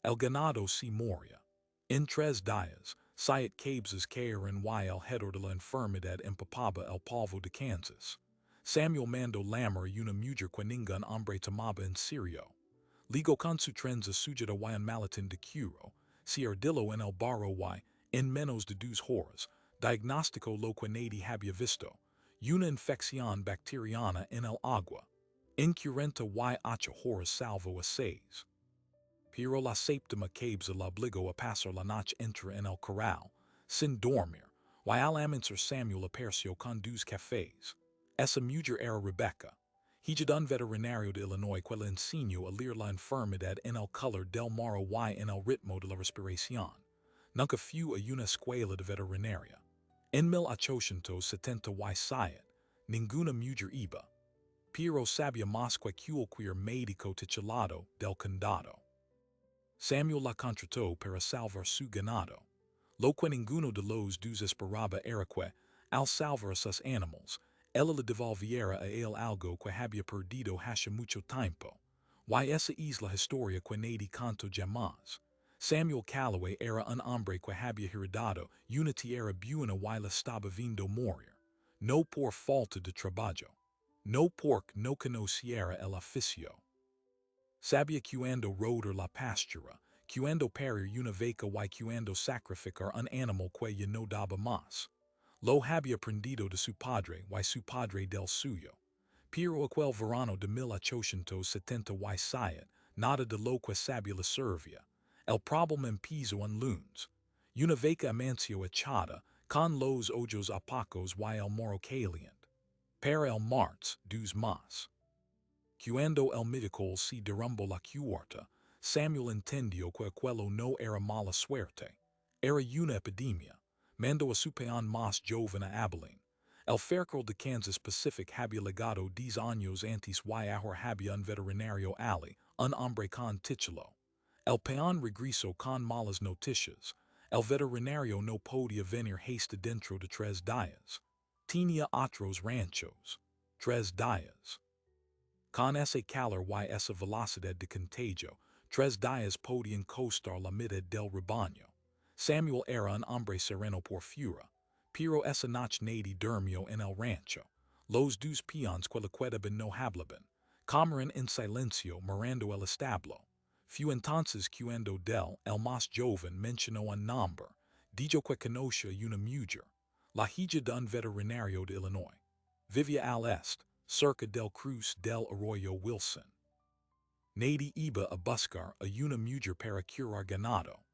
El ganado si moria. En tres días, siete cabezas cayeron y el hedor de la enfermedad empapaba el polvo de Kansas. Samuel mandó llamar una mujer que ningún hombre tomaba en serio. Ligo con su trenza sujeta y un maletín de curo, si ardillo en el barro y, en menos de 2 horas, diagnosticó lo que nadie había visto, una infección bacteriana en el agua. En 48 horas salvo a 6. Pero la séptima cabeza la obligó a pasar la noche entre en el corral, sin dormir, y al amanecer Samuel apareció con 2 cafés. Esa mujer era Rebecca, hija de un veterinario de Illinois que le enseñó a leer la enfermedad en el color del marro y en el ritmo de la respiración. Nunca fue a una escuela de veterinaria. En 1877, ninguna mujer iba. Pero sabía más que cualquier médico titulado del condado. Samuel la contrató para salvar su ganado. Lo que ninguno de los dos esperaba era que, al salvar a sus animales, ella le devolviera a él algo que había perdido hace mucho tiempo. Y esa es la historia que nadie contó jamás. Samuel Calloway era un hombre que había heredado una tierra buena y la estaba viendo morir. No por falta de trabajo. No porque no conociera el oficio. Sabía cuando roder la pastura, cuando parir una vaca y cuando sacrificar un animal que ya no daba más. Lo había aprendido de su padre y su padre del suyo. Pero aquel verano de 1877, nada de lo que sabía le servía. El problema empezó en lunes. Una vaca amanció echada, con los ojos opacos y el morro caliente. Para el martes, 2 más. Cuando el médico se derrumbó la cuarta, Samuel entendió que aquello no era mala suerte. Era una epidemia. Mandó a su peón más joven a Abilene. El ferrocarril de Kansas Pacific había llegado 10 años antes y ahora había un veterinario allí, un hombre con título. El peón regresó con malas noticias. El veterinario no podía venir hasta dentro de 3 días. Tenía otros ranchos. 3 días. Con ese calor y esa velocidad de contagio, 3 días podían costar la mitad del rebaño. Samuel era un hombre sereno por fuera, pero esa noche nadie durmió en el rancho. Los 2 peones que le quedaban no hablaban, comerían en silencio mirando el establo. Fue entonces cuando el más joven mencionó un nombre, dijo que conocía una mujer, la hija de un veterinario de Illinois. Vivía al este, cerca del cruce del arroyo Wilson. Nadie iba a buscar a una mujer para curar ganado.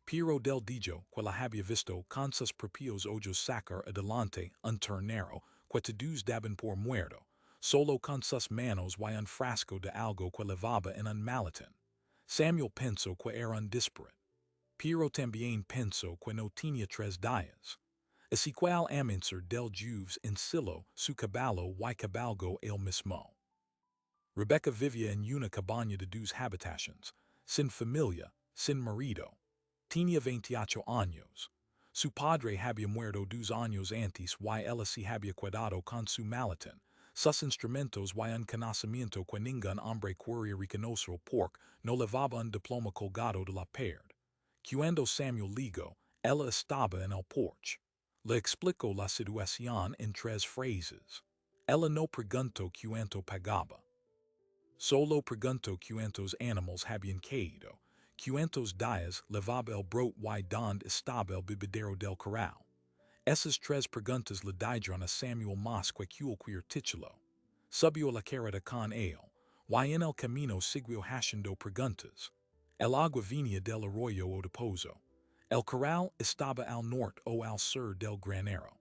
Pero del dijo que la había visto con sus propios ojos sacar adelante un ternero que todos daban por muerto, solo con sus manos y un frasco de algo que levaba en un maletín. Samuel pensó que era un disparate. Pero también pensó que no tenía 3 días. Así que al amanecer del jueves ensiló su caballo y cabalgó él mismo. Rebecca vivía en una cabaña de 2 habitaciones, sin familia, sin marido. Tenía 28 años. Su padre había muerto 2 años antes y ella se había quedado con su maletín, sus instrumentos y un conocimiento que ningún hombre quería reconocer porque no llevaba un diploma colgado de la pared. Cuando Samuel llegó, ella estaba en el porche. Le explicó la situación en 3 frases. Ella no preguntó cuánto pagaba. Solo preguntó cuántos animales habían caído, cuántos días levaba el brote y dónde estaba el bebedero del corral. Esas 3 preguntas le dieron a Samuel más que cualquier título. Subió la carreta con él, y en el camino siguió haciendo preguntas. El agua venía del arroyo o de pozo. El corral estaba al norte o al sur del granero.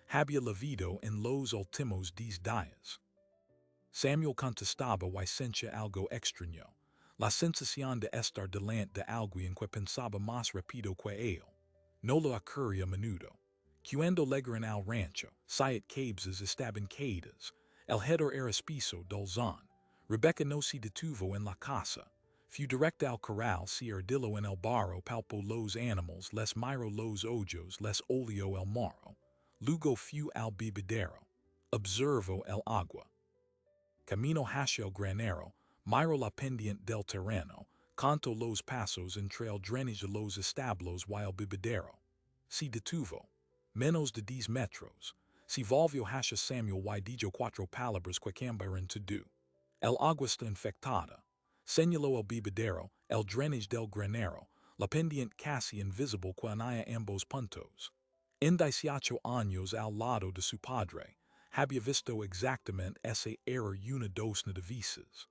Había llovido en los últimos 10 días. Samuel contestaba y sentía algo extraño, la sensación de estar delante de alguien que pensaba más rápido que él. No lo ocurría a menudo. Cuando llegaron al rancho, 7 cabezas estaban caídas. El hedor era espeso dulzón. Rebecca no se detuvo en la casa. Fue directa al corral, se ardillo en el barro, palpó los animales, les miró los ojos, les olió el marro. Luego fue al bebedero. Observó el agua. Camino hacia el granero, miró la pendiente del terreno, canto los pasos entre el drenaje de los establos y el bebedero. Si detuvo, menos de 10 metros, si volvió hacia Samuel y dijo 4 palabras que cambiaron todo. El agua está infectada. Señaló el bebedero, el drenaje del granero, la pendiente casi invisible que unía ambos puntos. En 18 años al lado de su padre, había visto exactamente ese era una docena de veces.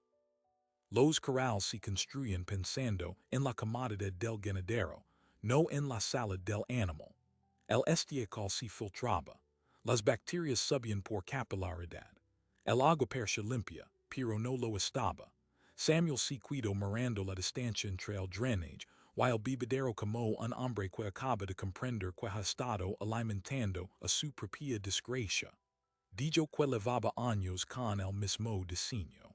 Los corrales se construyen pensando en la comodidad del ganadero, no en la salud del animal. El estiércol se filtraba. Las bacterias subían por capilaridad. El agua parecía limpia, pero no lo estaba. Samuel se cuidó mirando la distancia entre el drenaje y el bebedero como un hombre que acaba de comprender que ha estado alimentando a su propia desgracia. Dijo que llevaba años con el mismo diseño.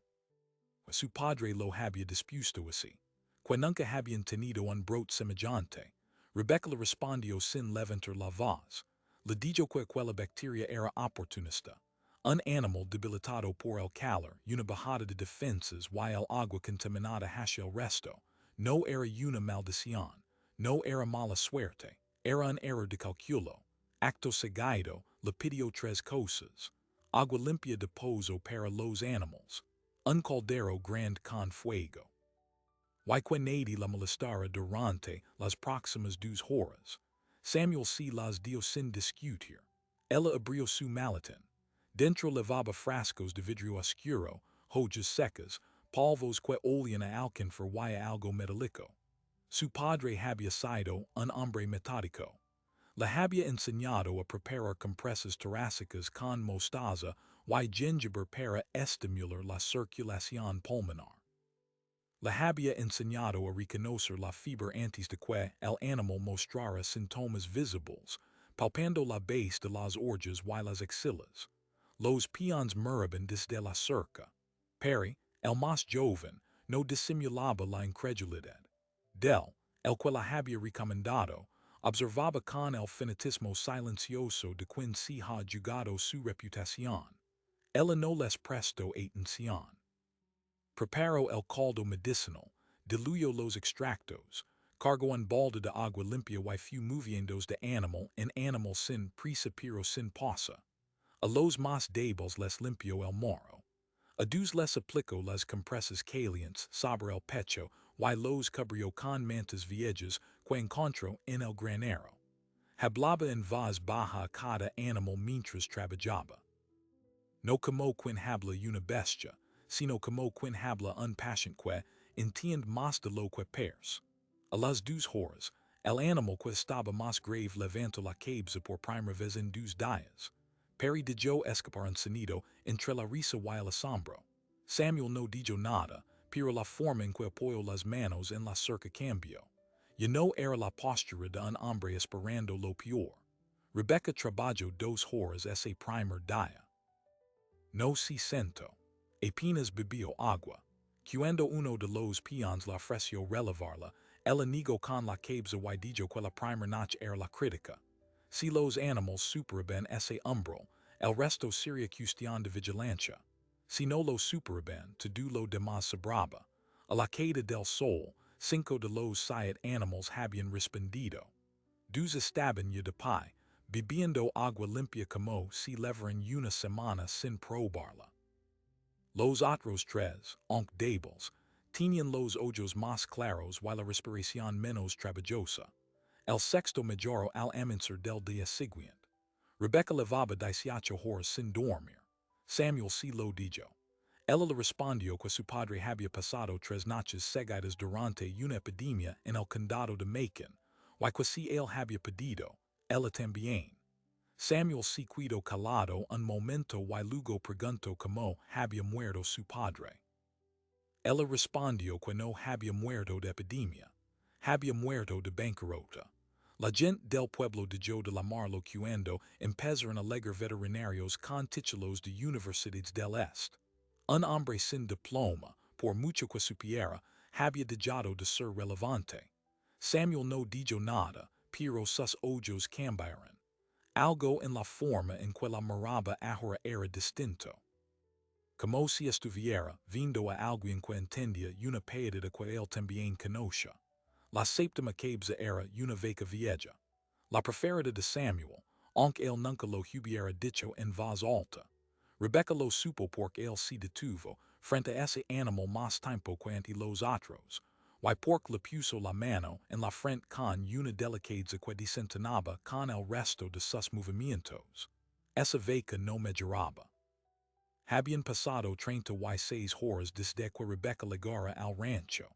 Su padre lo había dispuesto así. Que nunca habían tenido un brote semejante. Rebecca le respondió sin levantar la voz. Le dijo que aquella bacteria era oportunista. Un animal debilitado por el calor, una bajada de defensas y el agua contaminada hacia el resto. No era una maldición. No era mala suerte. Era un error de cálculo. Acto seguido, le pidió 3 cosas. Agua limpia de pozo para los animals. Un caldero grande con fuego. Y que nadie la molestara durante las próximas 2 horas. Samuel se las dio sin discutir. Ella abrió su maletín. Dentro llevaba frascos de vidrio oscuro, hojas secas, polvos que olían a alcanfor y algo metálico. Su padre había sido un hombre metódico. Le había enseñado a preparar compresas torácicas con mostaza y jengibre para estimular la circulación pulmonar. Le había enseñado a reconocer la fiebre antes de que el animal mostrara síntomas visibles, palpando la base de las orejas y las axilas. Los peones miraban desde la cerca. Perry, el más joven, no disimulaba la incredulidad. Del, el que la había recomendado, observaba con el fanatismo silencioso de quien se ha jugado su reputación. Ella no les prestó atención. Preparó el caldo medicinal, diluyó los extractos, cargó un balde de agua limpia y fue moviéndose de animal en animal sin prisa pero sin pausa. A los más débiles les limpió el morro. A 2 les aplicó las compresas calientes sobre el pecho y los cubrió con mantas viejas que encontró en el granero. Hablaba en voz baja a cada animal mientras trabajaba. No como quien habla una bestia, sino como quien habla un paciente que entiende más de lo que perce. A las 2 horas, el animal que estaba más grave levantó la cabeza por primera vez en 2 días. Perry dejó escapar un sonido entre la risa y el asombro. Samuel no dijo nada, pero la forma en que apoyó las manos en la cerca cambió. Ya no era la postura de un hombre esperando lo peor. Rebecca trabajó 2 horas ese primer día. No se sentó. Apenas bebió agua. Cuando uno de los peones la ofreció relevarla, ella negó con la cabeza y dijo que la primera noche era la crítica. Si los animales superaban ese umbral, el resto sería cuestión de vigilancia. Si no lo superaban, todo lo demás sobraba. A la caída del sol, 5 de los 7 animales habían respondido. 2 estaban ya de pie, bebiendo agua limpia como si llevaran una semana sin probarla. Los otros 3, aunque débiles, tenían los ojos más claros y la respiración menos trabajosa. El sexto mejoró al amanecer del día siguiente. Rebecca llevaba 18 horas sin dormir. Samuel se lo dijo. Ella le respondió que su padre había pasado 3 noches seguidas durante una epidemia en el condado de Macon, y que si él había pedido, ella también. Samuel se quedó calado un momento y luego preguntó cómo había muerto su padre. Ella respondió que no había muerto de epidemia, había muerto de bancarrota. La gente del pueblo dejó de llamarlo cuando empezaron a llegar veterinarios con títulos de universidades del Este. Un hombre sin diploma, por mucho que supiera, había dejado de ser relevante. Samuel no dijo nada, pero sus ojos cambiaron. Algo en la forma en que la miraba ahora era distinto. Como si estuviera vindo a alguien que entendía una piedad de que él también conoce. La séptima cabeza era una vaca vieja. La preferida de Samuel, aunque él nunca lo hubiera dicho en voz alta. Rebecca lo supo porque él se detuvo frente a ese animal más tiempo que ante los otros. Y porque le puso la mano en la frente con una delicadeza que desentonaba con el resto de sus movimientos. Esa vaca no me lloraba. Habían pasado 36 horas desde que Rebecca llegara al rancho.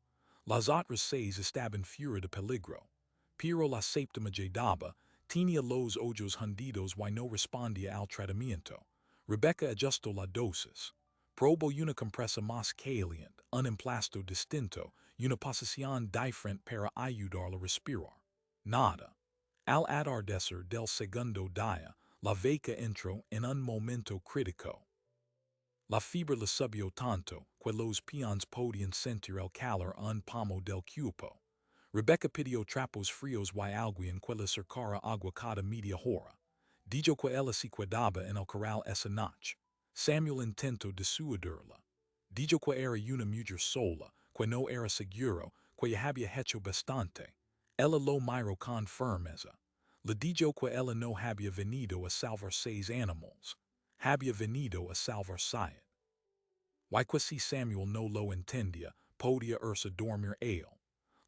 Las otras 6 estaban fuera de peligro. Pero la séptima llegaba, tenía los ojos hundidos y no respondía al tratamiento. Rebecca ajustó la dosis. Probó una compresa más caliente, un emplasto distinto, una posición diferente para ayudarla a respirar. Nada. Al atardecer del segundo día, la vaca entró en un momento crítico. La fiebre le subió tanto que los peones podían sentir el calor un pomo del cuerpo. Rebecca pidió trapos fríos y alguien que le acercara agua cada media hora. Dijo que ella se quedaba en el corral esa noche. Samuel intentó disuadirla. Dijo que era una mujer sola, que no era seguro, que ya había hecho bastante. Ella lo miró con firmeza. Le dijo que ella no había venido a salvar 6 animales. Había venido a salvar 7. Y que si Samuel no lo entendía, podía irse dormir él.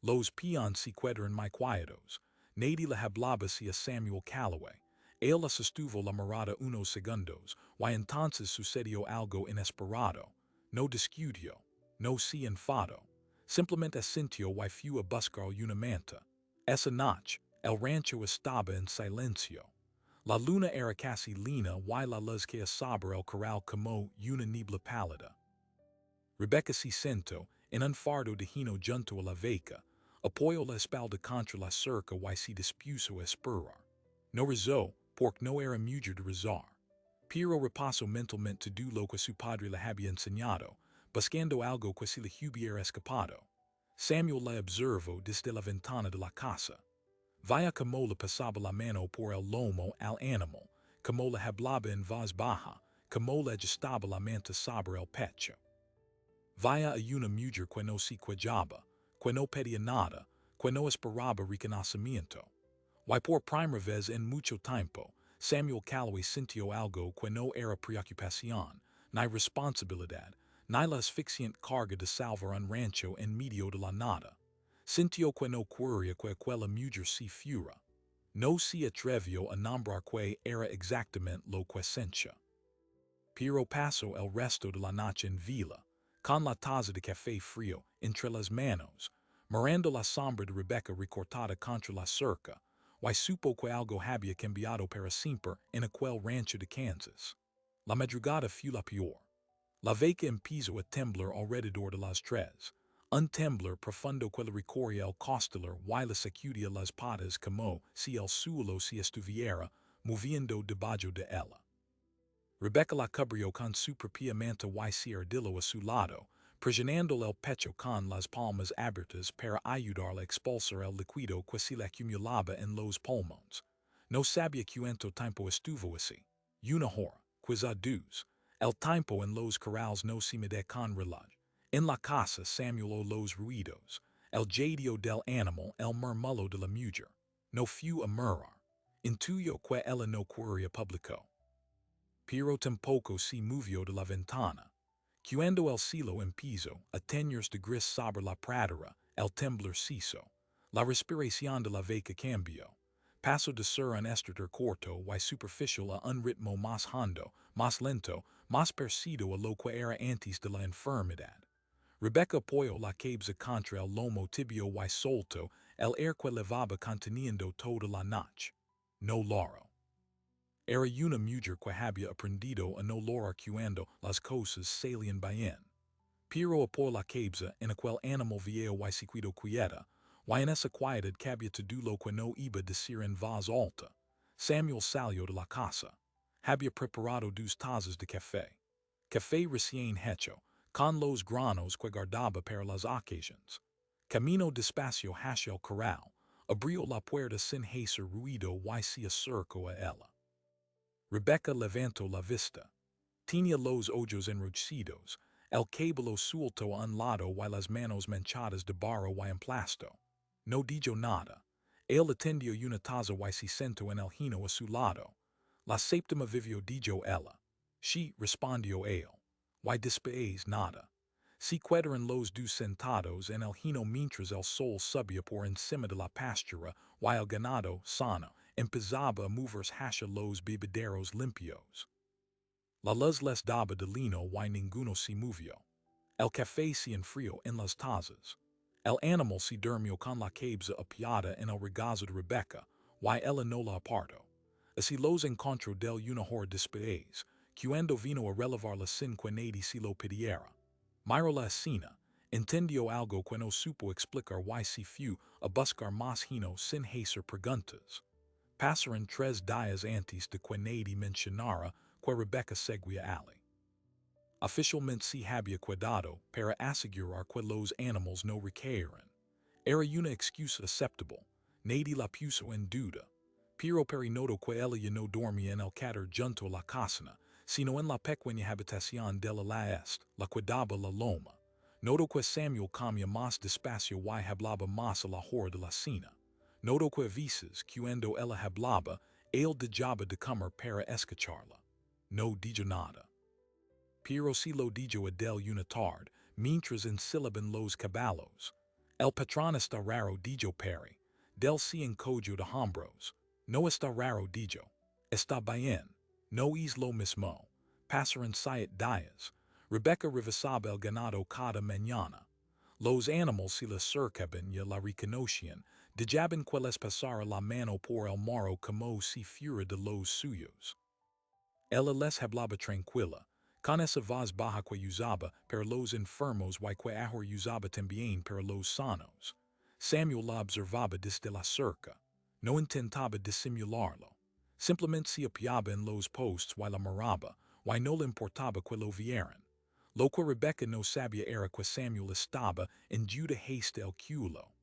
Los peones se quedaron muy quietos. Nadie le hablaba a Samuel Calloway. Él le sostuvo la mirada unos segundos, y entonces sucedió algo inesperado. No discutió, no se enfadó. Simplemente asintió y fue a buscar una manta. Esa noche, el rancho estaba en silencio. La luna era casi llena y la luz que sobre el corral como una niebla pálida. Rebecca se sentó en un fardo de heno junto a la vaca, apoyó la espalda contra la cerca y se dispuso a esperar. No rezó, porque no era mujer de rezar. Pero repasó mentalmente todo lo que su padre le había enseñado, buscando algo que se le hubiera escapado. Samuel la observó desde la ventana de la casa. Vaya como le pasaba la mano por el lomo al animal, como le hablaba en voz baja, como le ajustaba la manta sobre el pecho. Vaya a una mujer que no se quejaba, que no pedía nada, que no esperaba reconocimiento. Y por primera vez en mucho tiempo, Samuel Calloway sintió algo que no era preocupación, ni responsabilidad, ni la asfixiante carga de salvar un rancho en medio de la nada. Sintió que no quería que aquella mujer se fuera. No se atrevió a nombrar que era exactamente lo que sentía. Pero pasó el resto de la noche en vela, con la taza de café frío entre las manos, mirando la sombra de Rebecca recortada contra la cerca, y supo que algo había cambiado para siempre en aquel rancho de Kansas. La madrugada fue la peor. La vaca empezó a temblar alrededor de las 3, un temblor profundo que le recorría el costillar y le sacudía las patas como si el suelo se estuviera moviendo debajo de ella. Rebecca la cubrió con su propia manta y se ardiló a su lado, presionando el pecho con las palmas abiertas para ayudarla a expulsar el líquido que se le acumulaba en los pulmones. No sabía cuánto tiempo estuvo así. Una hora, quizá 2. El tiempo en los corrales no se mide con reloj. En la casa Samuel oyó los ruidos, el jadeo del animal, el murmullo de la mujer. No fue a murmurar. Intuyó que ella no quería publicó. Pero tampoco se movió de la ventana. Cuando el cielo empezó a teñirse de gris sobre la pradera, el temblor cesó. La respiración de la vaca cambió. Pasó de ser un estrator corto y superficial a un ritmo más hondo, más lento, más parecido a lo que era antes de la enfermedad. Rebecca apoyó la cabeza contra el lomo tibio y soltó el aire que levaba conteniendo toda la noche. No loro. Era una mujer que había aprendido a no lorar cuando las cosas salían bien. Pero apoyó la cabeza en aquel animal viejo y seguido quieta, y en esa quietud cabía todo lo que no iba a decir en voz alta. Samuel salió de la casa. Había preparado 2 tazas de café. Café recién hecho, con los granos que guardaba para las ocasiones. Camino despacio hacia el corral, abrió la puerta sin hacer ruido y se acercó a ella. Rebecca levantó la vista. Tinia los ojos enrojecidos, el cabello suelto a un lado y las manos manchadas de barro y emplasto. No dijo nada. Él atendió una taza y se sentó en el hino a su lado. La séptima vivió dijo ella. Sí, respondió él. Y después nada. Se quedaron los dos sentados en el hino mientras el sol subía por encima de la pastura y el ganado, sano, empezaba a moverse hacia los bebederos limpios. La luz les daba de lino y ninguno se movió. El café se enfrió en las tazas. El animal se durmió con la cabeza apiada en el regazo de Rebecca, y ella no la apartó. Así los encontró del una hora después, cuando vino a relevarla sin que nadie se lo pidiera. Miró la escena, entendió algo que no supo explicar y se fue a buscar más hino sin hacer preguntas. Pasaron 3 días antes de que nadie mencionara que Rebecca seguía allí. Oficialmente se había cuidado para asegurar que los animales no recaeran. Era una excusa aceptable, nadie la puso en duda. Pero notó que ella no dormía en el cadáver junto a la cocina, sino en la pequeña habitación de la este, la cuidaba la loma. Notó que Samuel comía más despacio y hablaba más a la hora de la cena. Notó que a veces, cuando ella hablaba, él dejaba de comer para escucharla. No dijo nada. Pero si lo dijo a del una tarde, mientras ensilaban los caballos. El patrón está raro dijo Perry. Del se encogió de hombros. No está raro dijo. Está bien. No es lo mismo. Pasaron 7 días. Rebecca revisaba el ganado cada mañana. Los animales se la cercaban y la reconocían, dejaban que les pasara la mano por el morro como si fuera de los suyos. Ella les hablaba tranquila, con esa voz baja que usaba para los enfermos y que ahora usaba también para los sanos. Samuel la observaba desde la cerca. No intentaba disimularlo. Simplemente se apoyaba en los postes y la miraba, y no le importaba que lo vieran. Lo que Rebecca no sabía era que Samuel estaba en duda haste el culo.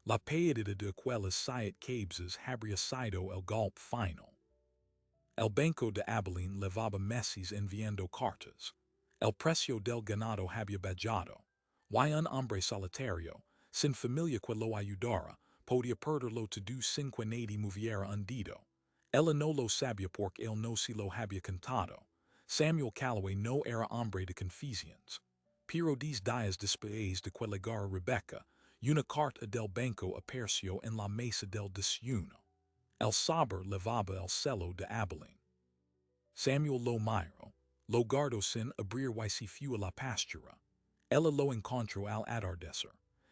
La pérdida de aquellas 7 cabezas habría sido el golpe final. El banco de Abilene levaba meses enviando cartas. El precio del ganado había bajado. Y un hombre solitario, sin familia que lo ayudara, podía perderlo todo sin que nadie moviera un dedo. Ella no lo sabía porque él no se lo había contado. Samuel Calloway no era hombre de confesiones. Pero 10 días después de que llegara Rebecca, una carta del banco apareció en la mesa del desayuno. El saber levaba el celo de Abilene. Samuel lo miró, lo guardó sin abrir y se fue a la pastura. Ella lo encontró al atardecer.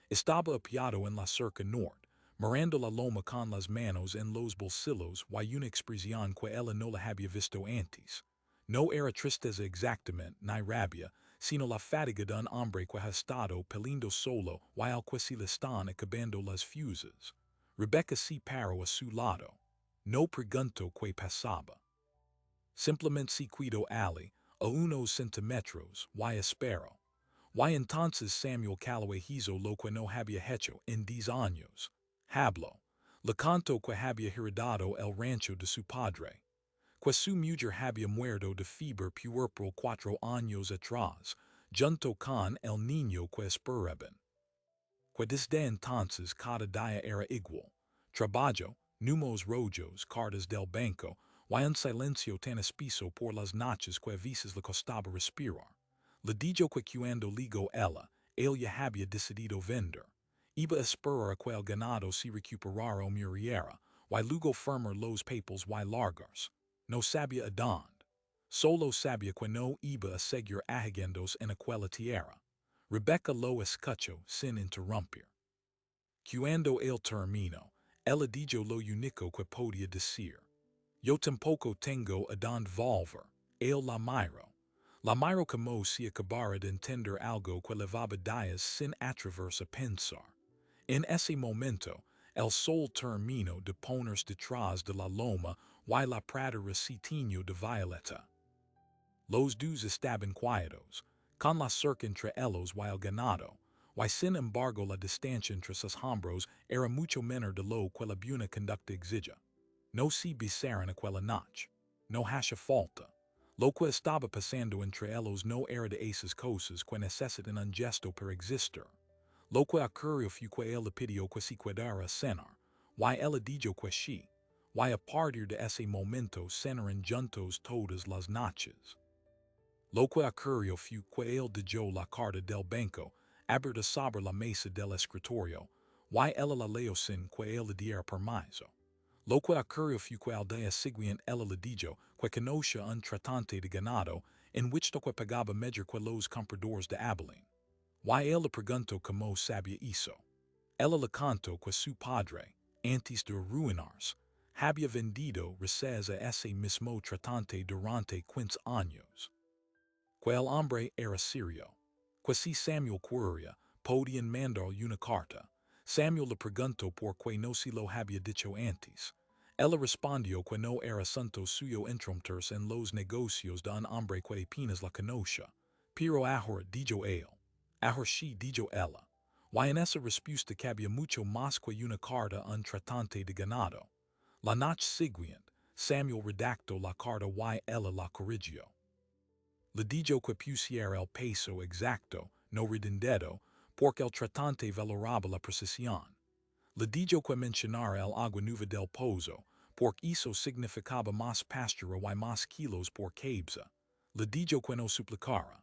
Estaba apiado en la cerca norte, mirando la loma con las manos en los bolsillos y una expresión que ella no la había visto antes. No era tristeza exactamente ni rabia, sino la fatiga de un hombre que ha estado peleando solo while que se le están acabando las fuerzas. Rebecca se paró a su lado. No preguntó qué pasaba. Simplemente se quedó allí, a unos centímetros, y esperó. Y entonces Samuel Calloway hizo lo que no había hecho en 10 años. Habló. Le contó que había heredado el rancho de su padre. Que su mujer había muerto de fiebre puerperal 4 años atrás, junto con el niño que esperaban. Que desde entonces cada día era igual. Trabajo, números rojos, cartas del banco, y un silencio tan espeso por las noches que a veces le costaba respirar. Le dijo que cuando ligó ella, él ya había decidido vender. Iba a esperar a que el ganado se recuperara o muriera, y luego firmar los papeles y largarse. No sabía a dónde. Solo sabía que no iba a seguir ahigándose en aquella tierra. Rebecca lo escuchó sin interrumpir. Cuando él terminó, ella dijo lo único que podía decir. Yo tampoco tengo a dónde volver. Él la miró. La miró como si acabara de entender algo que levaba días sin atreverse a pensar. En ese momento, el sol terminó de ponerse detrás de la loma y la pradera se tiñó de violeta. Los dos estaban quietos, con la cerca entre ellos y el ganado, y sin embargo la distancia entre sus hombros era mucho menor de lo que la buena conducta exige. No se besaron aquella noche. No hace falta. Lo que estaba pasando entre ellos no era de esas cosas que necesitan un gesto para existir. Lo que ocurrió fue que él pidió que se quedara cenar, y ella dijo que sí, y a partir de ese momento cenaron juntos todas las noches. Lo que ocurrió fue que él dejó la carta del banco abierta sobre la mesa del escritorio, y ella la leyó sin que él le diera permiso. Lo que ocurrió fue que al día siguiente ella le dijo que conocía un tratante de ganado en which que pagaba mejor que los compradores de Abilene. Y él le preguntó cómo sabía eso. Ella le contó que su padre, antes de ruinarse, había vendido reses a ese mismo tratante durante 15 años. Que el hombre era sirio. Que si Samuel quería, podían mandar una carta. Samuel le preguntó por qué no se lo había dicho antes. Ella respondió que no era santo suyo entromterse en los negocios de un hombre que apenas la conocía. Pero ahora dijo él. Ahora sí dijo ella. Y en esa respuesta cabía mucho más que una carta a un tratante de ganado. La noche siguiente, Samuel redactó la carta y ella la corrigió. Le dijo que pusiera el peso exacto, no redondeado, porque el tratante valoraba la precisión. Le dijo que mencionara el agua nueva del pozo, porque eso significaba más pastura y más kilos por cabeza. Le dijo que no suplicara.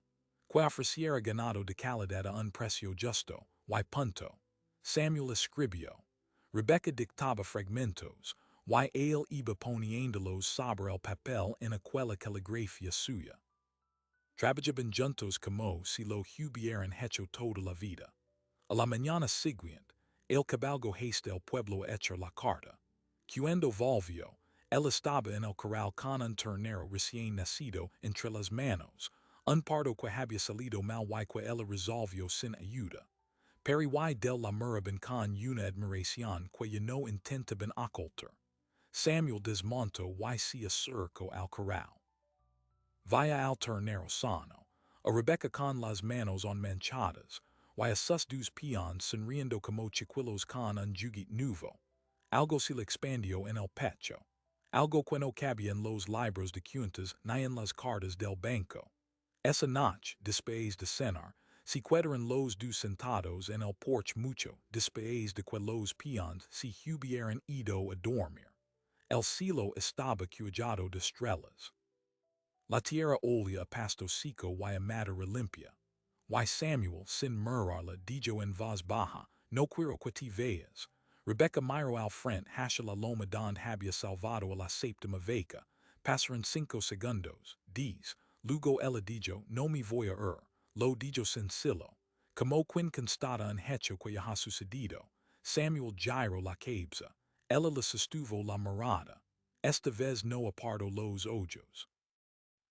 Que ofreciera ganado de calidad a un precio justo, y punto. Samuel escribió. Rebecca dictaba fragmentos, y él iba poniéndolos sobre el papel en aquella caligrafía suya. Trabajaban juntos como si lo hubieran hecho toda la vida. A la mañana siguiente, el cabalgo hasta el pueblo a echar la carta. Cuando volvió, él estaba en el corral con un ternero recién nacido entre las manos, un pardo que había salido mal y que él resolvió sin ayuda. Pero y del la miraban con una admiración que ya no intentaban ocultar. Samuel desmontó y se acercó al corral. Vaya al ternero sano, a Rebecca con las manos manchadas, y a sus dos peones sonriendo como chiquillos con un juguete nuevo. Algo se le expandió en el pecho. Algo que no cabía en los libros de cuentas ni en las cartas del banco. Esa noche, después de cenar, se quedaron los dos sentados en el porche mucho después de que los peones se hubieran ido a dormir. El cielo estaba cubierto de estrellas. La tierra olía a pasto seco y a madera limpia. Y Samuel, sin mirarla, dijo en voz baja, no quiero que te veas. Rebecca miró al frente hacia la loma donde había salvado a la séptima vaca. Pasaron 5 segundos, 10. Luego ella dijo, no me voy a ir. Lo dijo sencillo. Como quien constata un hecho que ya ha sucedido. Samuel giró la cabeza. Ella le sostuvo la mirada. Esta vez no apartó los ojos.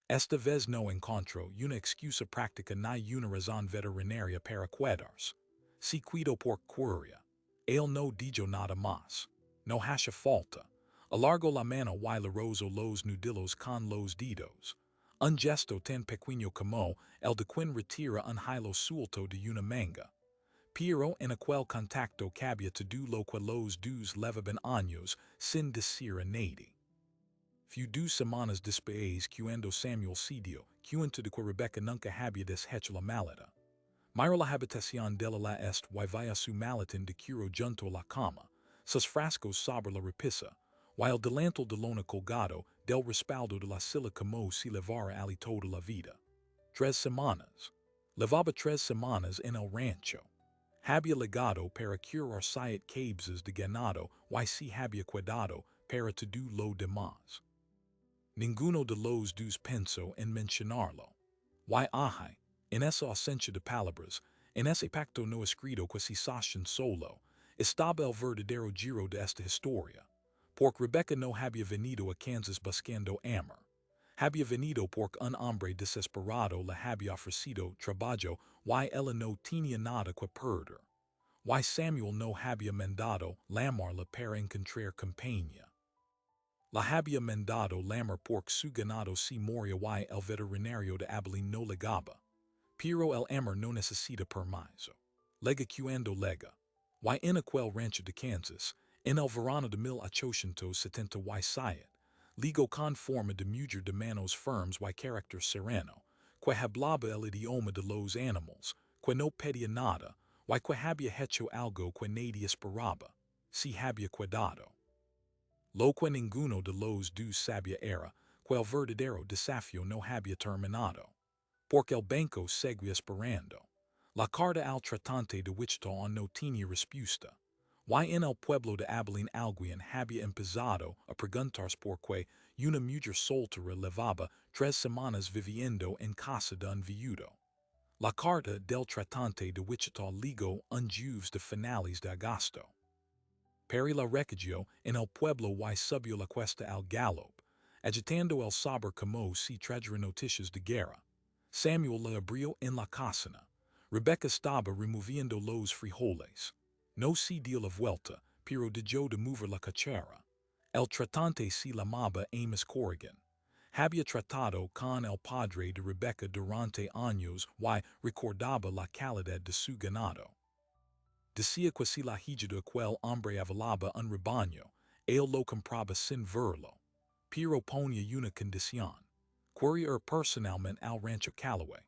Esta vez no encontró una excusa práctica ni una razón veterinaria para quedarse. Si cuido por curia. Él no dijo nada más. No hace falta. Alargó la mano y le rozó los nudillos con los dedos. Un gesto tan pequeño como el de quien retira un hilo suelto de una manga. Pero en aquel contacto cabía todo lo que los dos levaban años sin decir a nadie. Few 2 semanas después cuando Samuel se dio cuenta de que Rebecca nunca había deshecho la maleta. Miró la habitación de la este y vaya su maletín de cuero junto a la cama, sus frascos sobre la repisa, y el delantal de lona colgado del respaldo de la silla como si levara allí toda la vida. 3 semanas. Levaba 3 semanas en el rancho. Había legado para curar 7 cabezas de ganado y si había cuidado para todo lo demás. Ninguno de los dos pensó en mencionarlo. Y ajá, en esa ausencia de palabras, en ese pacto no escrito que se sachan solo, estaba el verdadero giro de esta historia. Porque Rebecca no había venido a Kansas buscando amor. Había venido porque un hombre desesperado le había ofrecido trabajo y ella no tenía nada que perder. Y Samuel no había mandado llamarla para encontrar compañía. La había mandado llamar porque su ganado se moría y el veterinario de Abilene no legaba. Pero el amor no necesita permiso. Lega cuando lega. Y en aquel rancho de Kansas, en el verano de 1877, Ligo conforma de mujer de manos firmes y character sereno, que hablaba el idioma de los animals, que no pedía nada, y que había hecho algo que nadie esperaba, si había cuidado. Lo que ninguno de los dos sabía era, que el verdadero desafío no había terminado, porque el banco seguía esperando. La carta al tratante de Wichita no tenía respuesta. Y en el pueblo de Abilene alguien había empezado a preguntarse por qué una mujer soltera llevaba 3 semanas viviendo en casa de un viudo. La carta del tratante de Wichita llegó en jueves de finales de agosto. Peri la recogió en el pueblo y subió la cuesta al galop, agitando el saber como si trajera noticias de guerra. Samuel la abrió en la cocina. Rebecca estaba removiendo los frijoles. No se dio la vuelta, pero dejó de mover la cuchara. El tratante se llamaba Amos Corrigan. Había tratado con el padre de Rebecca durante años y recordaba la calidad de su ganado. Decía que si la hija de aquel hombre avalaba un rebaño, él lo compraba sin verlo. Pero ponía una condición. Quería personalmente al rancho Callaway.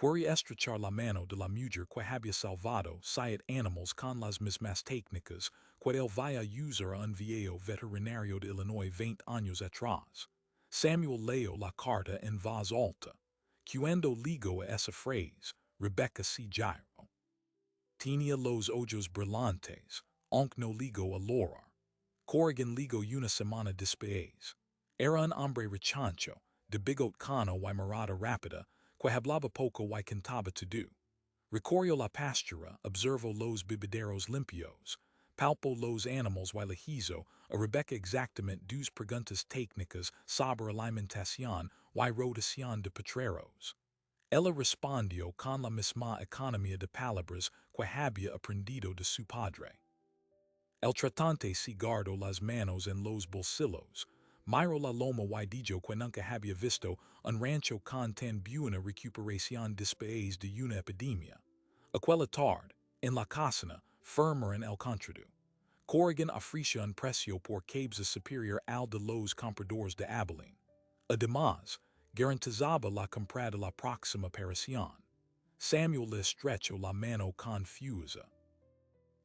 Quería estrechar la mano de la mujer que había salvado 7 animales con las mismas técnicas que él vaya a usar a un viejo veterinario de Illinois 20 años atrás. Samuel leyó la carta en voz alta. Cuando llegó a esa frase, Rebecca se giró. Tenía los ojos brillantes, aunque no ligó a Laura. Corrigan ligó una semana después. Era un hombre rechancho, de bigot cano y mirada rápida, que hablaba poco y cantaba todo. Recorrió la pastura, observó los bebederos limpios, palpó los animales y le hizo a Rebecca exactamente 2 preguntas técnicas sobre alimentación y rotación de potreros. Ella respondió con la misma economía de palabras que había aprendido de su padre. El tratante se guardó las manos en los bolsillos, miró la loma y dijo que nunca había visto un rancho con tan buena recuperación después de una epidemia. Aquella tarde, en la cocina, firma en el contrato, Corrigan ofreció un precio por cabeza superior al de los compradores de Abilene. Además, garantizaba la compra de la próxima operación. Samuel le estrechó la mano confusa.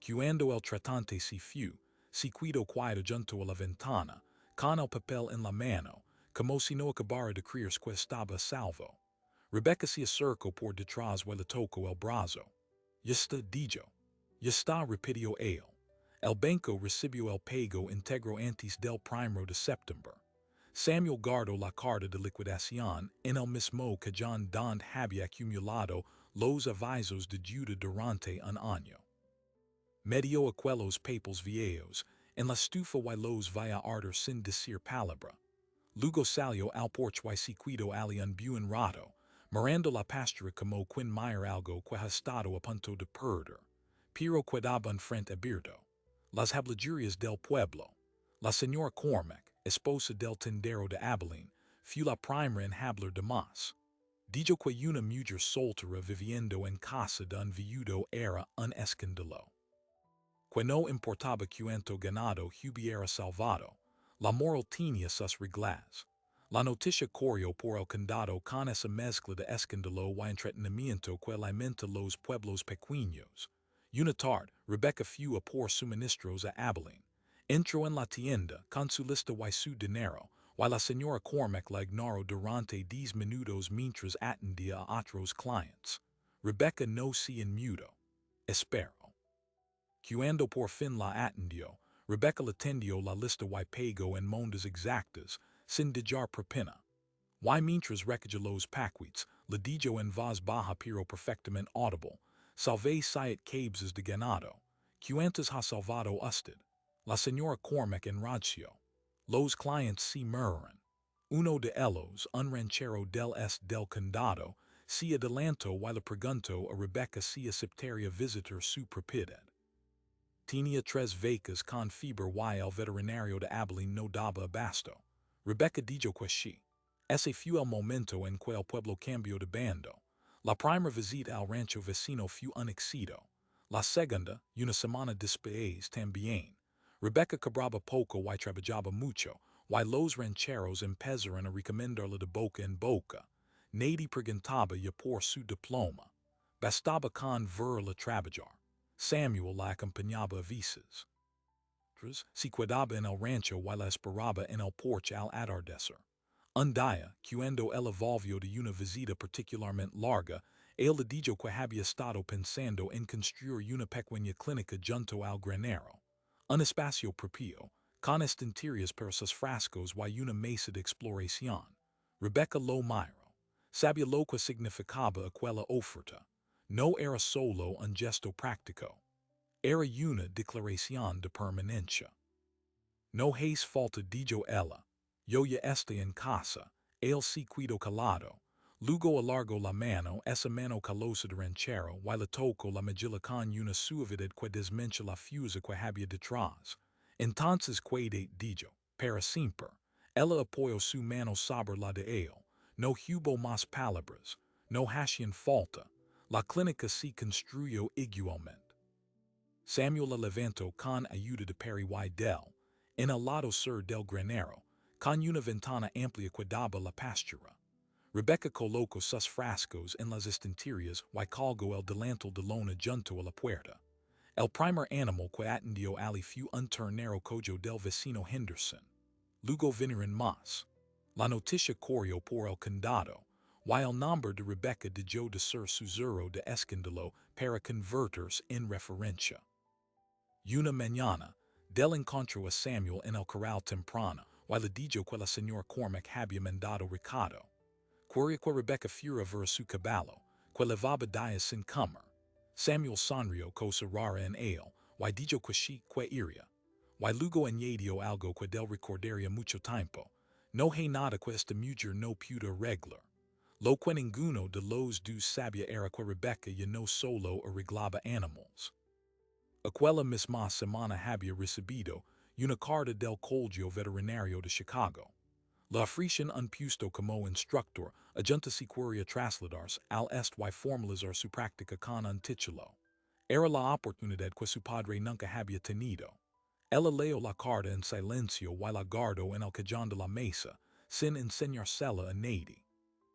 Cuando el tratante se fue, se quedó quieto junto a la ventana, con el papel en la mano, como si no acabara de creerse que estaba a salvo. Rebecca se acercó por detrás y le tocó el brazo. Ya está, dijo. Ya está, repitió él. El banco recibió el pago íntegro antes del 1 de septiembre. Samuel guardó la carta de liquidación en el mismo cajón donde había acumulado los avisos de deuda durante un año. Metió aquellos papeles viejos en la estufa y los vaya a arder sin decir palabra. Luego salió al porche y se quedó allí un buen rato, mirando la pastura como quien mira algo que ha estado a punto de perder. Pero quedaba un frente abierto. Las habladurías del pueblo. La señora Cormack, esposa del tendero de Abilene, fue la primera en hablar de más. Dijo que una mujer soltera viviendo en casa de un viudo era un escándalo. Que no importaba cuánto ganado hubiera salvado, la moral tenía sus reglas. La noticia corrió por el condado con esa mezcla de escándalo y entretenimiento que alimenta los pueblos pequeños. Una tarde, Rebecca fue a por suministros a Abilene. Entró en la tienda con su lista y su dinero, y la señora Cormack la ignoró durante 10 minutos mientras atendía a otros clientes. Rebecca no se inmutó. Esperó. Cuando por fin la atendió, Rebecca le tendió la lista y pago en mondas exactas, sin dejar propina. Y mientras recogía los paquetes, le dijo en voz baja pero perfectamente audible, salve 7 cabezas de ganado. ¿Cuántas ha salvado usted? La señora Cormack enrojeció. Los clientes se murmuran. Uno de ellos, un ranchero del este del condado, se adelantó y le preguntó a Rebecca si aceptaría visitar su propiedad. Tenía 3 vacas con fiebre y el veterinario de Abilene no daba abasto. Rebecca dijo que sí. Ese fue el momento en que el pueblo cambió de bando. La primera visita al rancho vecino fue un éxito. La segunda, una semana después también. Rebecca cobraba poco y trabajaba mucho, why los rancheros empezaron a recomendarla de boca en boca, nadie preguntaba ya por su diploma, bastaba con verla trabajar. Samuel la acompañaba a veces. Se quedaba en el rancho while la esperaba en el porche al atardecer. Un día, cuando ella volvió de una visita particularmente larga, él le dijo que había estado pensando en construir una pequeña clínica junto al granero. Un espacio propio, con estanterías para sus frascos y una mesa de exploración. Rebecca lo miró. Sabía lo que significaba aquella oferta. No era solo un gesto práctico. Era una declaración de permanencia. No hace falta dijo ella. Yo ya estoy en casa, él se quedó calado. Luego alargó la mano, esa mano calosa de ranchero, y le tocó la mejilla con una suavidad que desmencha la fusa que había detrás. Entonces quedé dijo, para siempre. Ella apoyó su mano sobre la de él. No hubo más palabras, no hacían falta. La clínica se construyó igualmente. Samuel la levantó con ayuda de Perry y del, en el lado sur del granero, con una ventana amplia que daba la pastura. Rebecca colocó sus frascos en las estanterías y colgó el delantal de lona junto a la puerta. El primer animal que atendió allí fue un ternero cojo del vecino Henderson. Luego vinieron más. La noticia corrió por el condado, y el nombre de Rebecca dejó de ser susurro de escándalo para convertirse en referencia. Una mañana, Del encontró a Samuel en el corral temprano, y le dijo que la señora Cormac había mandado recado. Quería que Rebecca fuera a ver su caballo, que llevaba días sin comer. Samuel sonrió cosa rara en él, y dijo que sí que iría. Y luego añadió algo que Del recordaría mucho tiempo. No hay nada que esta mujer no pueda arreglar. Lo que ninguno de los dos sabía era que Rebecca ya no solo arreglaba animals. Aquella misma semana había recibido una carta del colegio veterinario de Chicago. Le ofrecían un puesto como instructor adjunto si quería trasladarse al este y formalizar su práctica con un título. Era la oportunidad que su padre nunca había tenido. Ella leyó la carta en silencio y la guardó en el cajón de la mesa, sin enseñársela a nadie.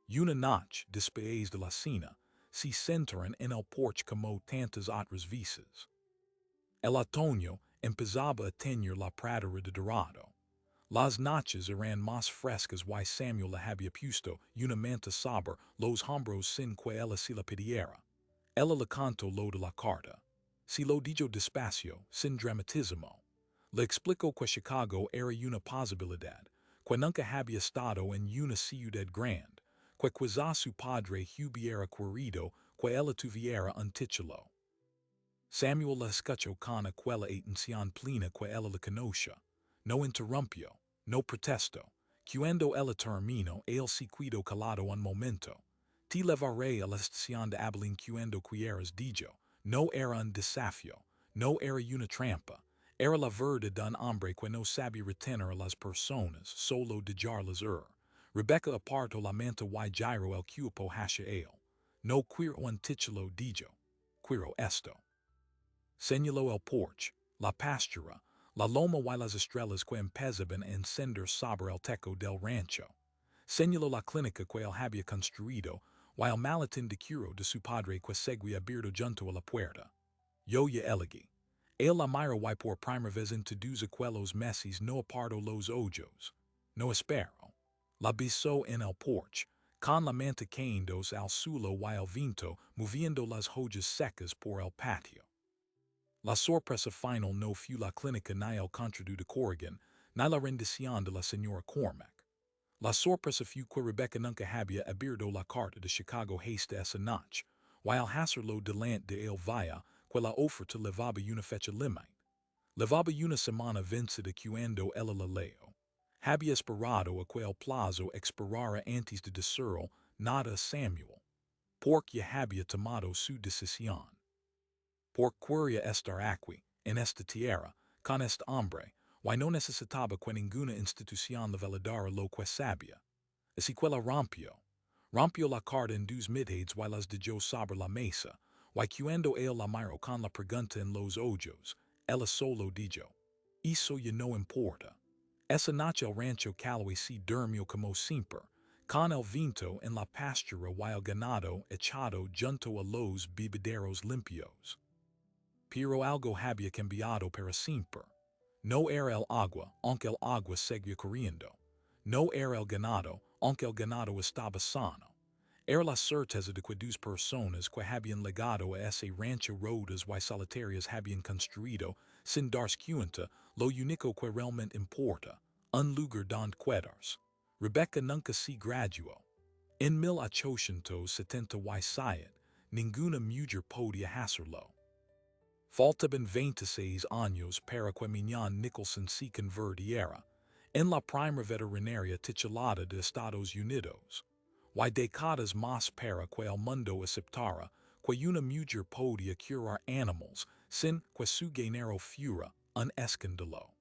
Una noche, después de la cena, se sentaron en el porche como tantas otras veces. El otoño empezaba a teñir la pradera de dorado. Las noches eran más frescas y Samuel le había puesto una manta sobre los hombros sin que ella se la pidiera. Ella le contó lo de la carta. Se lo dijo despacio, sin dramatismo. Le explicó que Chicago era una posibilidad, que nunca había estado en una ciudad grande, que quizá su padre hubiera querido que ella tuviera un título. Samuel la escuchó con aquella atención plena que ella le conocía. No interrumpió, no protestó. Cuando ella terminó, él se quedó calado un momento. Te llevaré a la estación de Abilene cuando quieras dijo. No era un desafío, no era una trampa. Era la verdad de un hombre que no sabía retener a las personas, solo dejarlas ir. Rebecca apartó la manta y giró el cuerpo hacia él. No quiero un título dijo. Quiero esto. Señaló el porche, la pastura, la loma y las estrellas que empezaban a encender sobre el techo del rancho. Señaló la clínica que él había construido y el maletín de cuero de su padre que seguía abierto junto a la puerta. Yo ya elegí. Él la miró y por primera vez en todos aquellos meses no apartó los ojos. No esperó. La besó en el porche, con la manta cayéndose al suelo y el viento moviendo las hojas secas por el patio. La sorpresa final no fue la clínica ni el contrato de Corrigan, ni la rendición de la señora Cormac. La sorpresa fue que Rebecca nunca había abierto la carta de Chicago hasta esa noche, y al hacerlo delante de él vaya que la oferta llevaba una fecha límite. Llevaba una semana vencida cuando ella la leyó. Había esperado a que el plazo expirara antes de decirlo nada a Samuel, porque ya había tomado su decisión. Por quería estar aquí, en esta tierra, con este hombre, y no necesitaba que ninguna institución le validara lo que sabía. Así que la rompió. Rompió la carta en dos mitades y las dejó sobre la mesa, y cuando él la miró con la pregunta en los ojos, ella solo dijo, eso ya no importa. Esa nace el rancho Callaway si dormio como siempre, con el vinto en la pastura y el ganado echado junto a los bebederos limpios. Pero algo había cambiado para siempre. No era el agua, aunque el agua seguía corriendo. No era el ganado, aunque el ganado estaba sano. Era la certeza de que dos personas que habían legado a ese rancho rodas y solitarias habían construido, sin darse cuenta, lo único que realmente importa, un lugar donde quedarse. Rebecca nunca se graduó. En 1877, ninguna mujer podía hacerlo. Faltaban 26 años para que Mignon Nicholson se convirtiera en la primera veterinaria titulada de Estados Unidos. Y décadas más para que el mundo aceptara que una mujer podía curar animales sin que su género fuera un escándalo.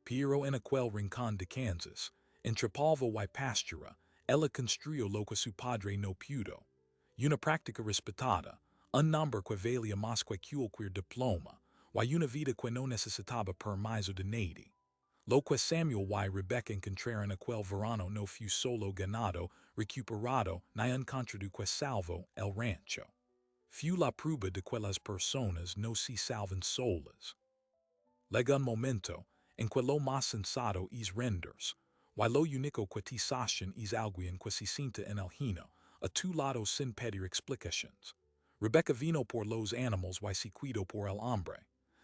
Pero en aquel rincón de Kansas, entre polvo y pastura, ella construyó lo que su padre no pudo. Una práctica respetada, un nombre que valía más que cualquier diploma, y una vida que no necesitaba permiso de nadie. Lo que Samuel y Rebecca encontraron aquel verano no fue solo ganado recuperado ni encontrado que salvo el rancho. Fue la prueba de que las personas no se salvan solas. Llega un momento en que lo más sensato es renderse, y lo único que te sachan es alguien que se sienta en el gino, a tu lado sin pedir explicaciones. Rebecca vino por los animales y se cuidó por el hombre.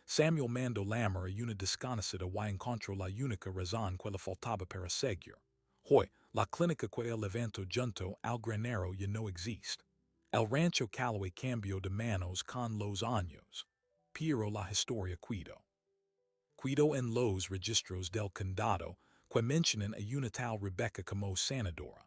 Samuel mandó llamar a una desconocida y encontró la única razón que le faltaba para seguir. Hoy, la clínica que él levantó junto al granero ya no existe. El rancho Callaway cambió de manos con los años. Pero la historia cuidó en los registros del condado que mencionan a una tal Rebecca como sanadora.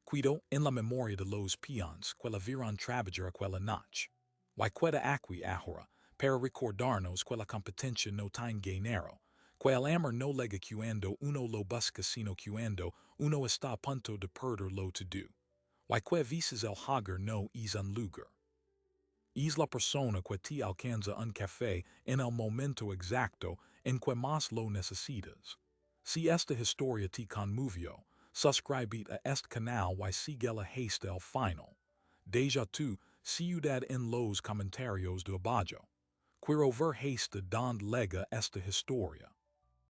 Cuidó en la memoria de los peones que la vieron trabajar aquella noche. Y queda aquí ahora para recordarnos que la competencia no tiene género, que el amor no lega cuando uno lo busca sino cuando uno está a punto de perder lo todo. Y que a veces el hogar no es un lugar. Es la persona que te alcanza un café en el momento exacto en que más lo necesitas. Si esta historia te conmovió, suscríbete a este canal y síguela hasta el final. Deja tu ciudad en los comentarios de abajo. Quiero ver hasta donde lega esta historia.